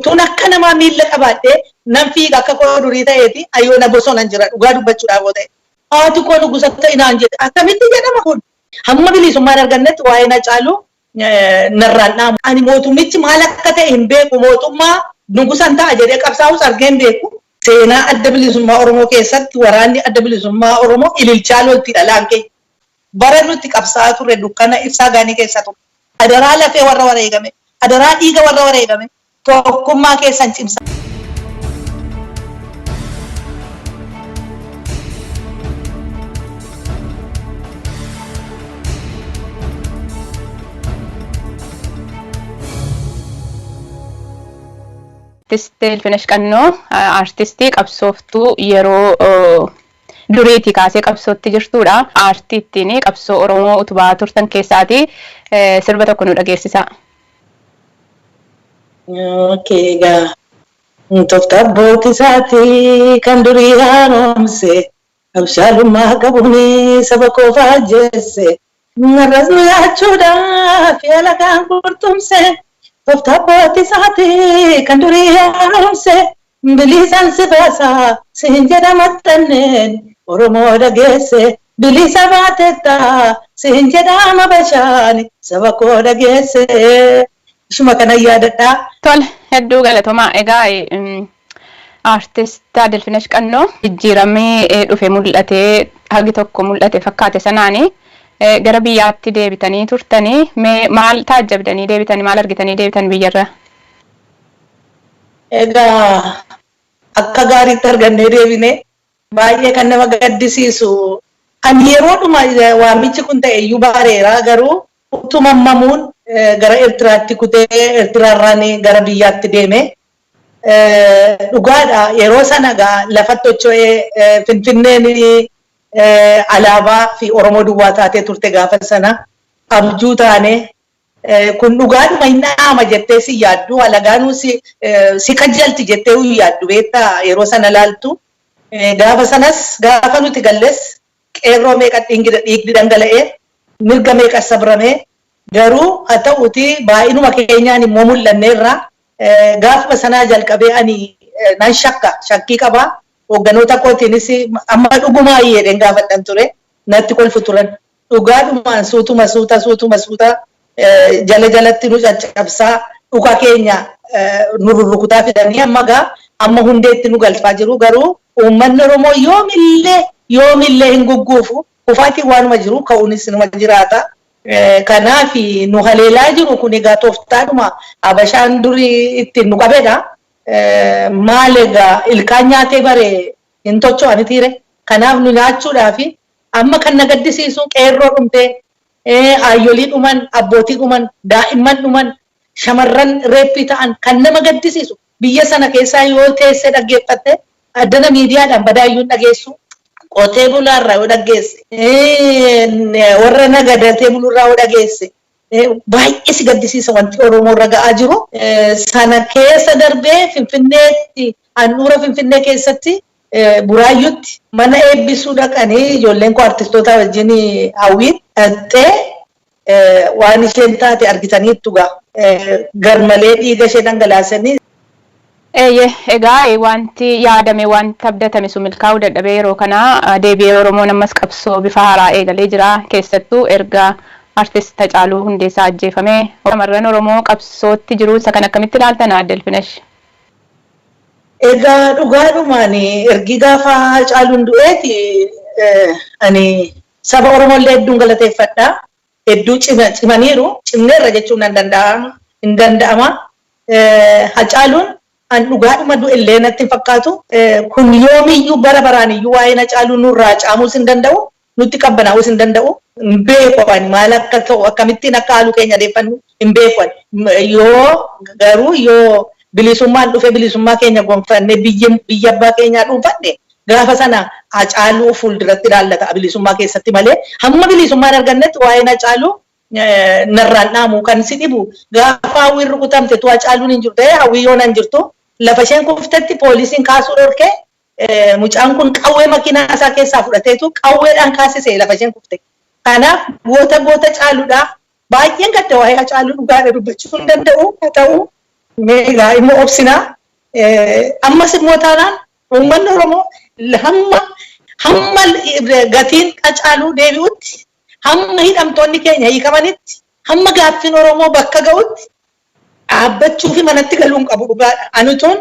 utuun akka namaa miilla qabaadhee nan fiiga akka koo durii ta'eeti ayyoona bosonan jira dhugaa dubbachuudhaaf oo ta'e. Haati koo nugusa ta'inaan jedhe akkamitti jedhama kun hamma bilisummaan argannetti waa'ee Hacaaluu narraan dhaamu. Ani mootummichi maal akka ta'e hin beeku mootummaa nugusan ta'a jedhee qabsaa'us argee hin beeku. Seenaa adda bilisummaa Oromoo keessatti waraanni adda bilisummaa Oromoo ililchaa lolti dhalaan keenya. Bara nuti qabsaa'aa turre dukkana ibsaa gaanii keessa ture. Adaraa lafee warra wareegame, adaraa dhiiga warra wareegame, tokkummaa keessan cimsa. Ilfinesh Qannoo artistii qabsooftuu yeroo duriitii kaasee qabsootti jirtudha. Artiittiin qabsoo Oromoo utubaa turtan keessaati sirba tokko nu dhageessisa. Egaa tofta abbooti isaati kan durii haaromse abshaalummaa qabuuni saba koofaa jeesse narras nu yaachuudhaaf alagaan kurtumse. Tofta abbooti isaati kan durii haaromse bilisaan si baasa siin jedhamattanneen Oromoo dhageesse bilisa baatetta siin jedhama bashaani saba koo dhageesse. Ishuma kana yaadadha. Tole hedduu galatooma. Egaa artist Ilfinesh Qannoo jijjiiramee dhufe mul'atee hagi tokko mul'ate fakkaate sanaani. Gara biyyaatti deebitanii turtanii maal taajjabdanii deebitanii maal argitanii deebitan biyyarra? Egaa akka gaariitti argannee deebine baay'ee kan nama gaddisiisu. Ani yeroodhuma waamichi kun ta'e iyyuu baareera garuu utumammamuun gara Eertiraatti kutee Eertiraarraan gara biyyaatti deeme. Dhugaadha yeroo sana lafatti socho'ee Finfinneen alaabaa fi Oromoo duwwaa taatee turte gaafa sana abjuu taane kun dhugaadhuma hin dhaama jettee si yaaddu alagaanuu si kajjalti jettee yaaddu beektaa yeroo sana laaltu gaafa sanas gaafa nuti galles qeerroo meeqa dhiigni dhangala'ee mirga meeqa sabramee garuu haa ta'uuti baay'inuma keenyaan immoo mul'anneerra gaafa sanaa jalqabee ani nan shakkii qabaa. Hogganoota kootiinis amma dhugumaa jedheen gaafadhan ture natti kolfu turan dhugaadhumaan suutuma jala jalatti nu caccabsaa dhuka keenya nu rurrukutaa fidanii amma hundeetti nu galfaa jiru garuu uummanni Oromoo yoomillee hin gugguufu kufaatiin waanuma jiru ka'uunis numa jiraata. Kanaaf nu haleelaa jiru kun egaa tooftaadhuma Habashaan durii ittiin nu qabedha. Maal egaa ilkaan nyaatee bare hin tocho'ani tiire kanaaf nu nyaachuudhaaf amma kan na gaddisiisu qeerroo dhumtee hayyoolii dhuman abbootii dhuman daa'imman dhuman shamarran reeppii ta'an kan nama gaddisiisu biyya sana keessaa yoo teessee dhaggeeffatte addana miidiyaadhaan badaayyuun dhageessu qotee bulaarraa yoo dhageesse warra nagadatee bulurraa yoo dhageesse. Baay'ee si gaddisiisa wanti Oromoo irra ga'aa jiru. Sana keessa darbee Finfinneetti handhuura Finfinnee keessatti Buraayyuutti mana eebbisuu dhaqanii ijoolleen koo artistoota wajjin hawwiin dhattee waan isheen taate argitaniittu garmalee dhiiga ishee dhangalaasanii. Egaa wanti yaadame wanti abdatame sun milkaa'uu dadhabee yeroo kana deebi'ee Oromoon ammas qabsoo bifa haaraa eegalee jira keessattuu erga artist Hacaaluu Hundeessaa ajjeefamee shamarran Oromoo qabsootti jiru isa kan akkamitti ilaaltan Ilfinesh? Egaa dhugaadhumaan ergi gaafa Hacaaluun du'eeti ani saba Oromollee hedduun galateeffadha. Hedduu cimaniiru cimneerra jechuun hin danda'ama. Hacaaluun an dhugaadhuma du'ellee natti fakkaatu kun yoomiyyuu bara baraaniyyuu waa'een Hacaaluu nurraa caamuus hin danda'u nutti qabbanaa'uus hin danda'u. Beekuun maal akka ta'u akkamittiin akka haaluu keenya deeffannu hin beekuun yoo bilisummaan dhufe bilisummaa keenya gonfanne biyya abbaa keenyaa dhuunfanne gaafa sana Hacaaluu fuulduratti ilaallata bilisummaa keessatti malee hamma bilisummaan argannetti waa'een Hacaaluu narraan dhaamu kan si dhibu gaafa hawwiin rukutamte tu Hacaaluun hin jiru ta'ee hawwii yoo nan jirtu lafa isheen kuftetti poolisiin kaasuu dhorkee mucaan kun qawwee makiinaa isaa keessaa fudhateetu qawweedhaan kaasisee lafa isheen kufte. Kanaaf goota Hacaaluudha baay'een gadda waa'ee Hacaaluu dhugaadha dubbachuu hin danda'u haa ta'u Meegaa immoo obsinaa ammas immoo taanaan uummanni Oromoo hamma gatiin qacaaluu deebi'utti hamma hidhamtoonni keenya hiikamanitti hamma gaaffiin Oromoo bakka ga'utti dhaabbachuu fi manatti galuun qabu dhugaadha. Ani tun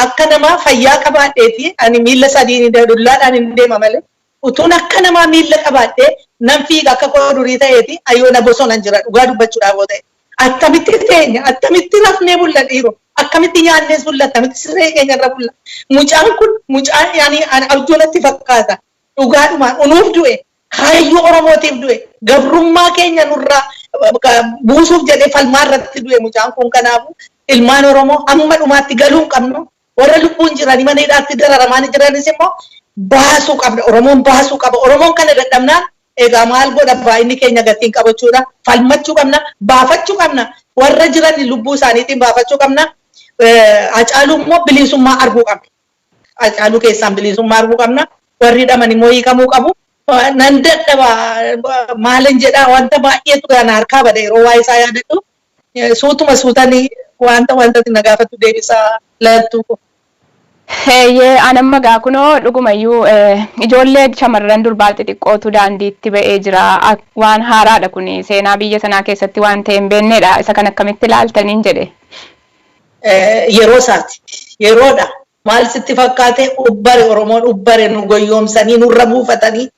akka namaa fayyaa qabaadheeti ani miila sadiin dullaadhaan hin deema malee utuun akka namaa miila qabaadhee nan fiiga akka koo durii ta'eeti ayyoona bosonan jira dhugaa dubbachuudhaaf yoo ta'e. Attamitti teenya attamitti rafnee bulla dhiiroo akkamitti nyaannees bulla attamitti siree keenya irra bulla. Mucaan kun mucaan yaani abjuunatti fakkaata dhugaadhumaan unuuf du'e kaayyoo Oromootiif du'e gabrummaa keenya nurraa buusuuf jedhee falmaa irratti du'e mucaan kun kanaafu ilmaan Oromoo amma dhumaatti galuu hin qabnu warra lubbuun jiranii mana hidhaatti dararamaa jiranis immoo baasuu qabna Oromoon baasuu qaba Oromoon kana dadhabnaan egaa maal godha baay'inni keenya gatiin qabachuudha falmachuu qabna baafachuu qabna warra jiran lubbuu isaaniitiin baafachuu qabna Hacaaluu immoo bilisummaa arguu qabna Hacaaluu keessaan bilisummaa arguu qabna warri hidhaman immoo hiikamuu qabu nan dadhaba maalin jedhaa wanta baay'eetu kana harkaa bada yeroo waa isaa yaadadhu suutuma suutanii wanta na gaafatu deebisaa laattuu ko. Yee anamma gaa kunoo dhugumayyuu ijoollee shamarran durbaa xixiqqootu daandiitti ba'ee jira waan haaraadha kun seenaa biyya sanaa keessatti waan ta'e hin beennedha isa kan akkamitti ilaaltaniin jedhe. Yeroo isaati yeroodha maal sitti fakkaate ubbare Oromoon ubbare nu goyyoomsanii nurra buufatanii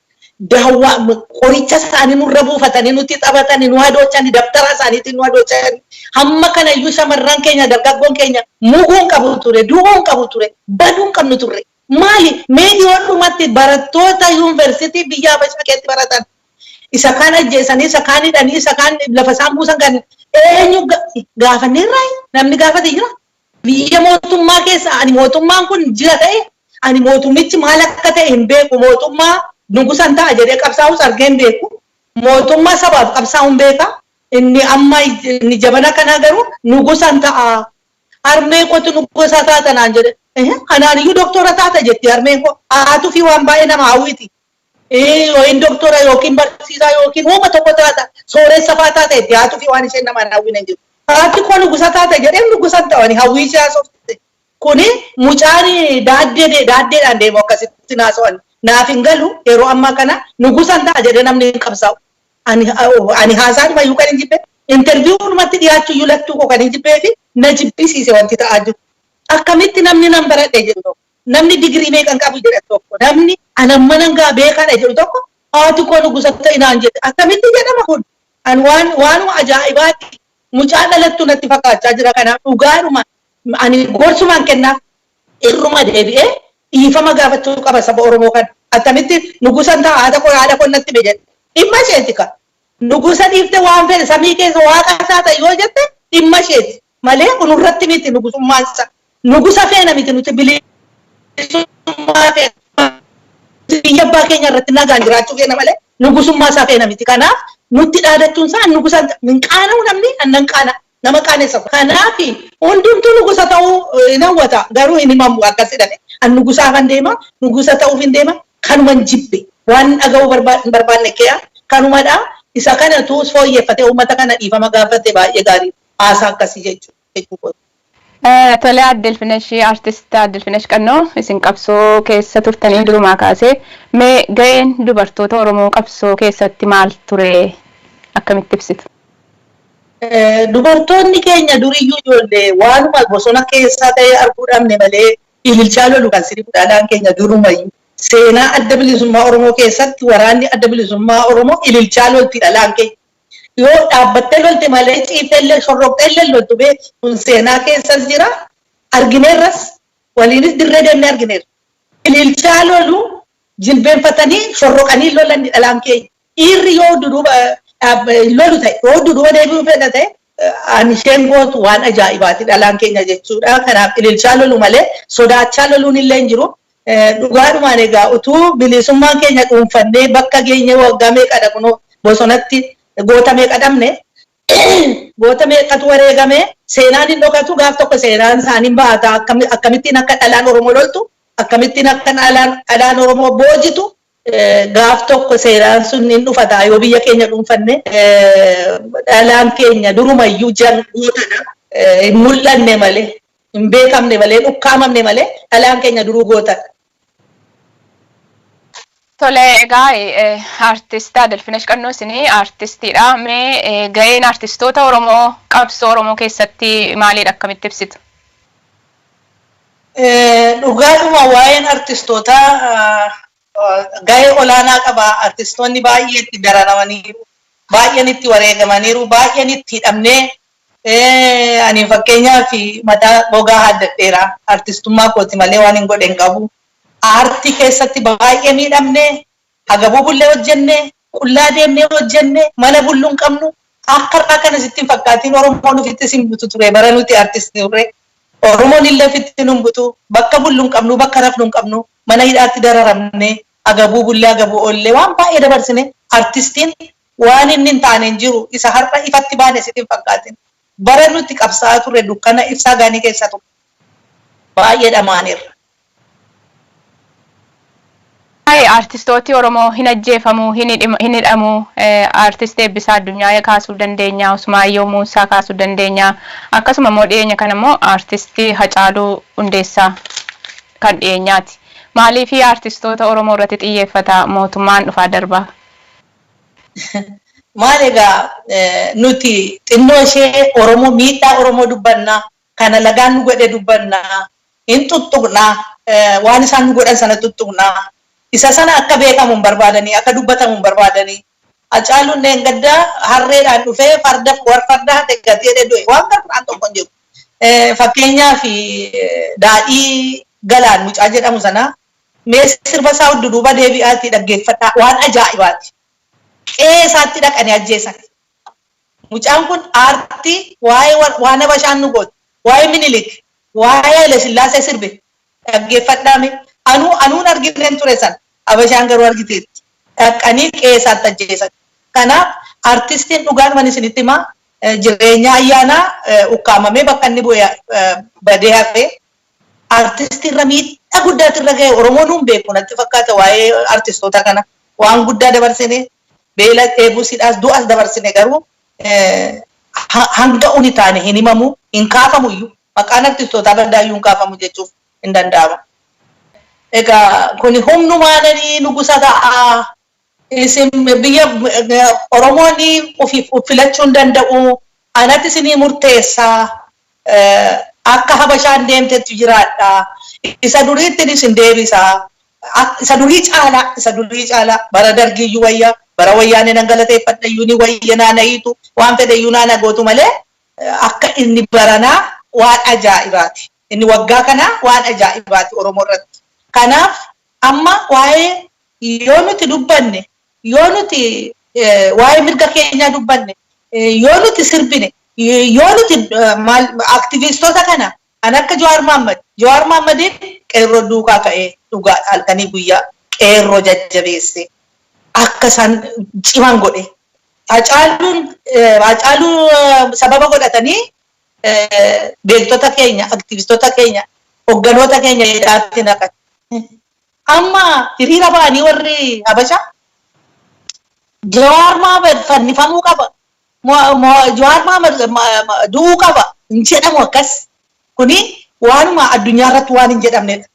dawwaa qoricha isaanii nurra buufatanii nutti taphatanii nu hadochanii daftara isaaniitiin nu hadochanii hamma kana iyyuu shamarran keenya dargaggoon keenya muguun qabu ture du'uun qabu ture baduun qabnu ture maali meediyoodhumatti barattoota yuunivarsiitii biyya Habashaa keessatti baratan isa kaan ajjeesanii isa kaan hidhanii isa kaan lafa isaan buusan kan eenyu gaafanneerraa namni gaafate jira biyya mootummaa keessa ani mootummaan kun jira ta'e ani mootummichi maal akka ta'e hin beeku mootummaa nugusan ta'a jedhee qabsaa'us argeen beeku mootummaa sabaaf qabsaa'uun beeka inni amma inni jabana kana garuu nugusan ta'a armee kootu nugusa taata naan jedhe anaan iyyuu doktora taata jetti armeen koo haatu fi waan baay'ee nama hawwiti yookiin doktora yookiin barsiisaa yookiin uuma tokko taata sooressa fa'aa taata jetti haatu fi waan isheen nama hawwin hin jiru haati koo nugusa taata jedhee nugusan ta'ani hawwii ishee haasofte kuni mucaan daaddeedhaan deemu akkasitti naasa'an naaf hin galu yeroo ammaa kana nugusan ta'a jedhee namni hin qabsaa'u ani haasaan mayyuu kan hin jibbe interviiwumatti dhiyaachuu iyyuu lattuu koo kan hin jibbee fi na jibbisiise wanti ta'aa jiru akkamitti namni nan baradhe jedhu tokko namni digirii meeqan qabu jedhe tokko namni anammanan gaa beekana jedhu tokko haati koo nugusa ta'inaan jedhe akkamitti jedhama kun an waanuma ajaa'ibaati mucaa dhalattuu natti fakkaachaa jira kanaaf dhugaadhuma ani gorsumaan kennaaf irruma deebi'ee dhiifama gaafachuu qaba saba Oromoo kan attamitti nugusan ta'a haadha koo natti beekne dhimma isheeti ka nugusa dhiifte waan fedhe samii keessa waaqa isaa ta'e yoo jette dhimma isheeti malee kunurratti miti nugusummaan isa nugusa feena miti nuti bilisummaa feena biyya abbaa keenya irratti nagaan jiraachuu feena malee nugusummaa isaa feena miti kanaaf nutti dhaadachuun isaa nugusan hin qaana'u namni annan qaana nama qaaneessa kanaaf hundumtuu nugusa ta'uu hin hawwata garuu hin himamu akkas jedhame an nugusaafan deema nugusa ta'uuf hin deema kanuman jibbe waan dhaga'uu barbaanne keeyaa kanumadha isa kanatu fooyyeffatee uummata kana dhiifama gaafate baay'ee gaarii haasaa akkasii jechuudha. Tole Addelfinesh artist Addelfinesh Qannoo isin qabsoo keessa turtanii durumaa kaasee mee ga'een dubartoota Oromoo qabsoo keessatti maal ture akkamitti ibsitu? Dubartoonni keenya duriyyuu ijoollee waanuma bosona keessaa ta'e arguu dhabne malee ililchaa lolu kan sirrii dhaalaan keenya durumayyuu seenaa adda bilisummaa Oromoo keessatti waraanni adda bilisummaa Oromoo ililchaa lolti dhalaan keenya yoo dhaabbattee lolte malee ciifteellee shorroqteellee loltu beeku kun seenaa keessas jira argineerras waliinis dirree deemnee argineerra ililchaa lolu jilbeenfatanii shorroqanii lolan dhalaan keenya dhiirri yoo duduuba lolu ta'e yoo duduuba deebi'uu fedha ta'e ani isheen gootu waan ajaa'ibaati dhalaan keenya jechuudha kanaaf ililchaa lolu malee sodaachaa loluun illee hin jiru dhugaadhumaan egaa utuu bilisummaan keenya dhuunfannee bakka geenye waggaa meeqadha kunoo bosonatti goota meeqa dhabne goota meeqatu wareegame seenaan hin dhokatu gaaf tokko seenaan isaaniin bahata akkamittiin akka dhalaan Oromoo loltu akkamittiin akka dhalaan Oromoo boojitu gaaf tokko seenaan sun hin dhufata yoo biyya keenya dhuunfanne dhalaan keenya durumayyuu gootadha mul'anne malee hin beekamne malee ukkaamamne malee dhalaan keenya duruu goota. Tole egaa artist Delfinesh Qannoo isinii artistiidha. Mee ga'een artistoota Oromoo qabsoo Oromoo keessatti maalidha akkamitti ibsitu? Dhugaadhuma waa'een artistootaa ga'ee olaanaa qaba. Artistoonni baay'ee itti dararamaniiru, baay'een itti wareegamaniiru, baay'een itti hidhamnee ani fakkeenyaaf mataa gogaa haddadheera. Artistummaa kooti malee waan hin godhen qabu. Aartii keessatti baay'ee miidhamnee, hagabuu bullee hojjennee, qullaa deemnee hojjennee, mana bulluun qabnu akka irraa kana sitti hin fakkaatiin Oromoon ofitti sin butu ture. Bara nuti artistii turre Oromoon illee ofitti nun butu, bakka bulluun qabnu, bakka rafnuun qabnu, mana hidhaatti dararamnee, hagabuu bullee, hagabuu oollee waan baay'ee dabarsine artistiin waan inni hin taane hin jiru. Isa har'a ifatti baane sitti hin fakkaatin. Bara nuti qabsaa'aa turre dukkana ibsaa gaanii keessa ture. Baay'ee dhamaaniirra. Artistooti Oromoo hin ajjeefamu, hin hidhamu. Artist Eebbisaa Addunyaa kaasuu dandeenya, Usmaayyoo Muusaa kaasuu dandeenya. Akkasuma immoo dhiyeenya kana immoo artistii Hacaaluu Hundeessaa kan dhiyeenyaati. Maaliif artistoota Oromoo irratti xiyyeeffata mootummaan dhufaa darbaa? Maal egaa nuti xinnoo ishee Oromoo miidhaa Oromoo dubbannaa, kana lagaan nu godhe dubbannaa, hin tuttuqnaa, waan isaan nu godhan sana tuttuqnaa. Isa sana akka beekamu hin barbaadanii, akka dubbatamu hin barbaadanii. Hacaaluun gaddaa harreedhaan dhufee farda haate gatee dheedoo waan gargaaraan tokko hin jiru. Fakkeenyaaf daadhii Galaan mucaa jedhamu sana mee sirba isaa duuba deebi'aatti dhaggeeffadhaa waan ajaa'ibaati. Qe'ee isaatti dhaqanii ajjeesan. Mucaan kun aartii waa'ee waan Habashaan nu goote, waa'ee Minilik, waa'ee Haile Sillaasee sirbe dhaggeeffadhaame. Anuun argineen ture san Habashaan garuu argiteetti. Dhaqanii qe'ee isaatti ajjeesan. Kanaaf artistiin dhugaadhumaan isinitti himaa jireenya ayyaanaa ukkaamamee bakka inni bu'ee badee hafee artistiin irra miidhaa guddaatti irra ga'e Oromoon hin beeku natti fakkaata waa'ee artistoota kana waan guddaa dabarsine beela dheebuusidhaas du'as dabarsine garuu hanga uni taane hin himamu hin kaafamu iyyuu maqaan artistootaa badaayyuu hin kaafamu jechuuf hin danda'amu. Egaa kuni humnumaananii nugusa ta'a. Isin biyya Oromoon ofiif filachuu hin danda'u. Anatti isinii murteessaa. Akka Habashaan deemtetti jiraadha. Isa duriitti isin deebisaa. Isa durii caalaa bara dargiyyuu wayyaa bara wayyaanee nan galateeffadha iyyuu ni wayya naanayiitu waan fedhe iyyuu naana gootu malee akka inni baranaa waan ajaa'ibaati. Inni waggaa kanaa waan ajaa'ibaati Oromoo irratti. Kanaaf amma waa'ee yoo nuti dubbanne yoo nuti waa'ee mirga keenyaa dubbanne yoo nuti sirbine yoo nuti aktivistoota kana kan akka Jawaar Mahaammadiin qeerroo duukaa ka'ee dhugaa halkanii guyyaa qeerroo jajjabeesse akka isaan ciman godhe. Hacaaluu sababa godhatanii beektota keenya, aktivistoota keenya, hogganoota keenya hidhaatti naqan. Amma hiriira ba'anii warri Habashaa Jawaar Mahaammad fannifamuu qaba. Jawaar Mahaammad du'uu qaba. Hin jedhamu akkas. Kuni waanuma addunyaa irratti waan hin jedhamnedha.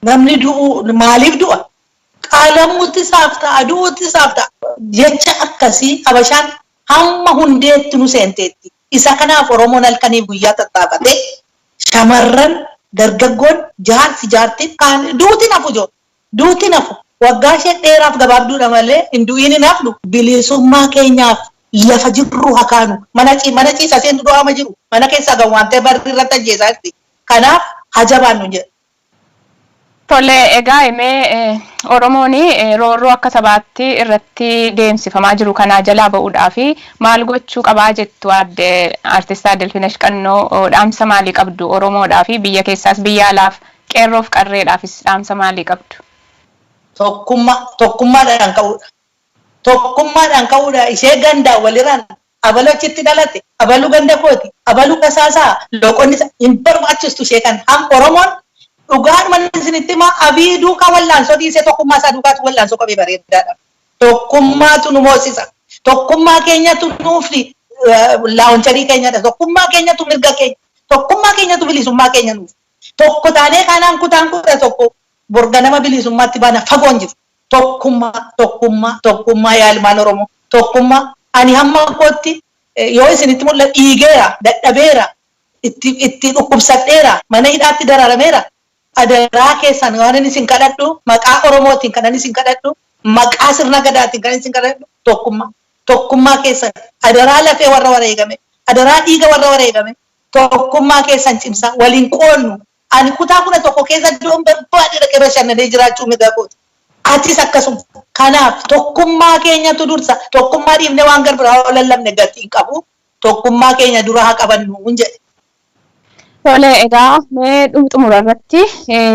Namni du'u maaliif du'a? Qaalamuutti isaaf ta'a, du'uutti isaaf ta'a. Jecha akkasii Habashaan hamma hundeetti nu seenteetti. Isa kanaaf Oromoon halkanii guyyaa tattaafatee shamarran dargaggoon jaartiin kaan duuti nafu joo. Duuti nafu. Waggaa ishee dheeraaf gabaabduudha malee hin du'iin hin hafnu. Bilisummaa keenyaaf lafa jirru hakaanu. Mana ciisa seentu du'aama jiru. Mana keessaa gawwaantee barri irratti ajjeesaa jirti. Kanaaf hajabaan nu jedhu. Tole egaa himee Oromoon roorroo akka sabaatti irratti deemsifamaa jiru kanaa jalaa ba'uudhaaf maal gochuu qabaa jettu adde artistaa Delfinesh Qannoo dhaamsa maalii qabdu Oromoodhaaf biyya keessaas biyya alaaf qeerroof qarreedhaafis dhaamsa maalii qabdu? Tokkummaadhaan ka'uudha. Tokkummaadhaan ka'uudha. Ishee gandaa walirraan abaluu achitti dhalate, abaluu ganda kooti, abaluu kasaasaa, loqonni hin barbaachistu ishee kan Oromoon dhugaadhuma isinitti himaa Abiy duukaa wallaansoo dhiisee tokkummaa isaa duukaatu wallaansoo qabee bareedaadha. Tokkummaatu nu moosisa. Tokkummaa keenyatu nuuf laawuncharii keenyadha. Tokkummaa keenyatu mirga keenya. Tokkummaa keenyatu bilisummaa keenya nuuf. Tokko taanee kanaan kutaan kudha tokko borga nama bilisummaatti baana fagoon jiru. Tokkummaa yaa ilmaan Oromoo. Tokkummaa ani hamma kootti yoo isinitti mul'atu dhiigeera, dadhabeera, itti dhukkubsadheera, mana hidhaatti dararameera. Adaraa keessan waan isin kadhadhu maqaa Oromootiin kan isin kadhadhu maqaa sirna gadaatiin kan isin kadhadhu tokkummaa keessan adaraa lafee warra wareegame adaraa dhiiga warra wareegame tokkummaa keessan cimsaa waliin qoonnu ani kutaa kuna tokko keessa doon barbaade dhaqee bashannanee jiraachuu miidhagooti. Atis akkasuma kanaaf tokkummaa keenyatu dursa tokkummaa dhiibnee waan garbiraa lallabne gatii qabu tokkummaa keenya dura haa qabannu jedhe. Tole egaa mee xumura irratti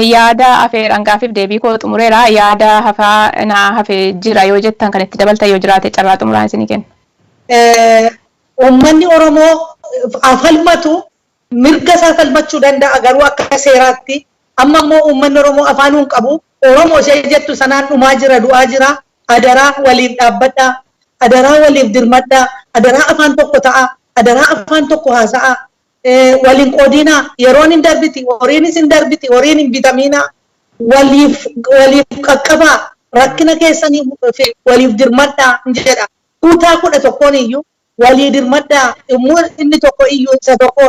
yaada hafee dhangaafiif deebii koo xumureera yaada hafaa na hafee jira yoo jettan kan itti dabaltan yoo jiraate carraa xumuraan isinii kenna. Uummanni Oromoo afalmatu mirga isaa falmachuu danda'a garuu akka seeraatti amma immoo uummanni Oromoo afaanuun qabu Oromoo ishee jettu sanaan dhumaa jira du'aa jira adaraa waliif dhaabbadhaa adaraa waliif dirmadhaa adaraa afaan tokko ta'a adaraa afaan tokko haasa'a. Waliin qoodinaa yeroon hin darbiti horiinis hin darbiti horiin hin bitamiinaa waliif qaqqabaa rakkina keessanii waliif dirmadhaa jedha kutaa kudha tokkoon iyyuu walii dirmadhaa immoo inni tokko iyyuu isa tokko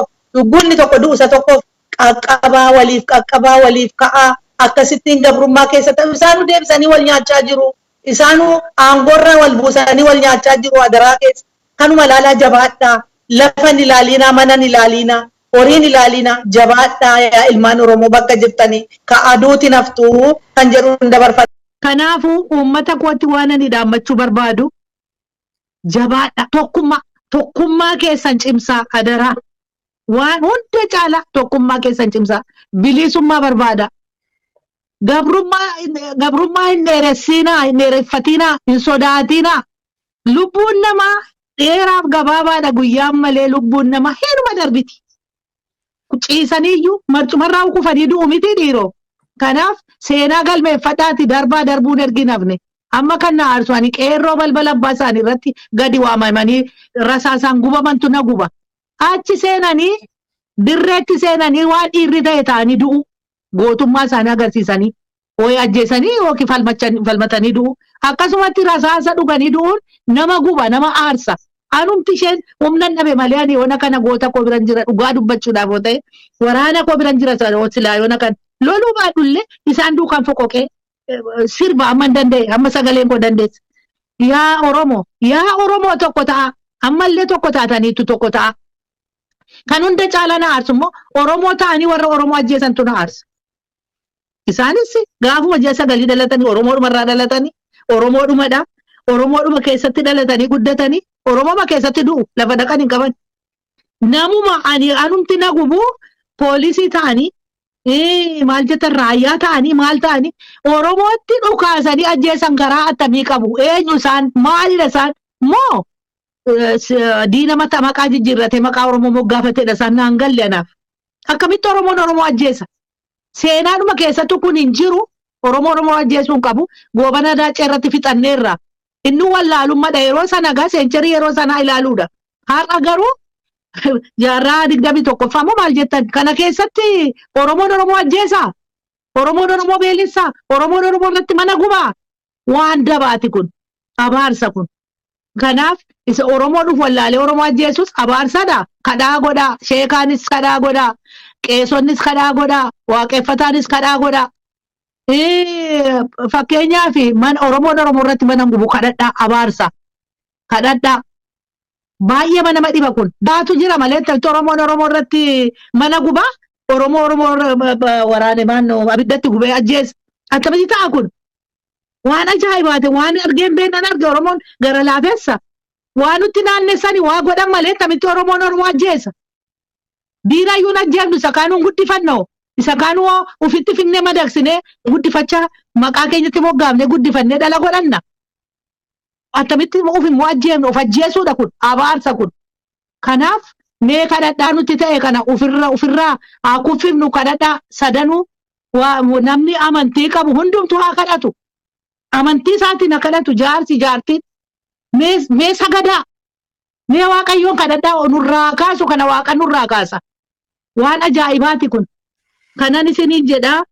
inni tokko du'u isa tokkoof qaqqabaa waliif ka'aa akkasittiin gabrummaa keessa ta'u isaanuu deebisanii wal nyaachaa jiru isaanuu aangorra wal buusanii wal nyaachaa jiru adaraa keessa kanuma laalaa jabaadhaa. Lafan ilaalina manan ilaalina horiin ilaalina jabaadhaa yaa ilmaan Oromoo bakka jirtanii ka aduuti naftuu kan jedhu dabarfata. Kanaafuu uummata kootti waan ani dhaammachuu barbaadu jabaadha tokkummaa keessan cimsaa adaraa waan hunda caala tokkummaa keessan cimsaa bilisummaa barbaada. Gabrummaa hin dheeressinaa hin dheereffatinaa hin sodaatinaa lubbuun namaa. Dheeraaf gabaabaadha guyyaan malee lubbuun nama heeruma darbiti. Ciisaniiyyuu marcumarraa kufanii du'u miti dhiiroo. Kanaaf seenaa galmeeffadhaati darbuun erginafne. Amma kan na aarsu ani qeerroo balbala abbaa isaanii irratti gadi waamamanii rasaasaan gubamantu na guba. Achi seenanii dirreetti seenanii waan dhiirri ta'e ta'anii du'u. Gootummaa isaanii agarsiisanii. Hooyi ajjeesanii yookiin falmatanii du'u. Akkasumatti rasaasa dhuganii du'uun nama guba nama aarsa. Anumti isheen humna dhabe malee ani yoona kana goota koo biran jira dhugaa dubbachuudhaaf yoo ta'e waraana koo biran jira silaa yoona kan loluu baadhullee isaan duukaan foqoqee sirba amma danda'e amma sagaleen koo dandeessa. Yaa Oromoo tokko ta'a ammallee tokko taataniitu tokko ta'a. Kan hunda caalaa na aarsu immoo Oromoo ta'anii warra Oromoo ajjeesantu na aarsa. Isaanis gaafuma ji'a sagalii dhalatanii Oromoodhumarraa dhalatanii Oromoodhumadha. Oromoodhuma keessatti dhalatanii guddatanii Oromooma keessatti du'u lafa dhaqan hin qaban. Namuma anumti na gubu poolisii ta'anii maal jettan raayyaa ta'anii maal ta'anii Oromootti dhukaasanii ajjeesan garaa attamii qabu. Eenyu isaan maalidha isaan moo diina maqaa jijjiirrate maqaa Oromoo moggaafateedha isaan naan galle anaaf. Akkamitti Oromoo ajjeesa? Seenaadhuma keessattuu kun hin jiru Oromoo ajjeesuun qabu goobana daacee irratti fixanneerra. Inni wallaalummaadha yeroo sana gaa seencharii yeroo sanaa ilaaluudha. Har'a garuu jaarraa 21ffaa moo maal jettan kana keessatti Oromoo ajjeesaa? Oromoo beelessaa? Oromoo irratti mana gubaa? Waan dabaati kun abaarsa kun. Kanaaf isa Oromoo dhufu wallaalee Oromoo ajjeesus abaarsadha. Kadhaa godhaa sheekaanis kadhaa godhaa qeesonnis kadhaa godhaa waaqeffataanis kadhaa godhaa. Fakkeenyaaf Oromoon Oromoo irratti mana gubu kadhadhaa abaarsa kadhadhaa baay'ee nama dhiba kun daatu jira malee Oromoon Oromoo irratti mana gubaa Oromoo waraane maannoo abiddatti gubee ajjeesa akkamitti ta'a kun waan ajaa'ibaate waan argeen beenan arge Oromoon gara laafessa waan nutti naannessanii waa godhan malee akkamitti Oromoo ajjeesa diinayyuun ajjeefnu sakaanuun guddifannoo. Isa kaanuu ufitti finnee madaqsinee guddifachaa maqaa keenyatti moggaafnee guddifannee dhala godhanna. Attamitti ofimmoo ajjeefnu of ajjeesuudha kun abaarsa kun. Kanaaf mee kadhadhaa nutti ta'e kana ofirraa haa kuffifnu kadhadhaa sadanuu namni amantii qabu hundumtuu haa kadhatu. Amantii isaatiin haa kadhatu jaarsi jaartiin mee sagadaa Mee waaqayyoon kadhadhaa onurraa kaasu kana waaqa nurraa kaasa. Waan ajaa'ibaati kun. Kanan isiniin jedhaa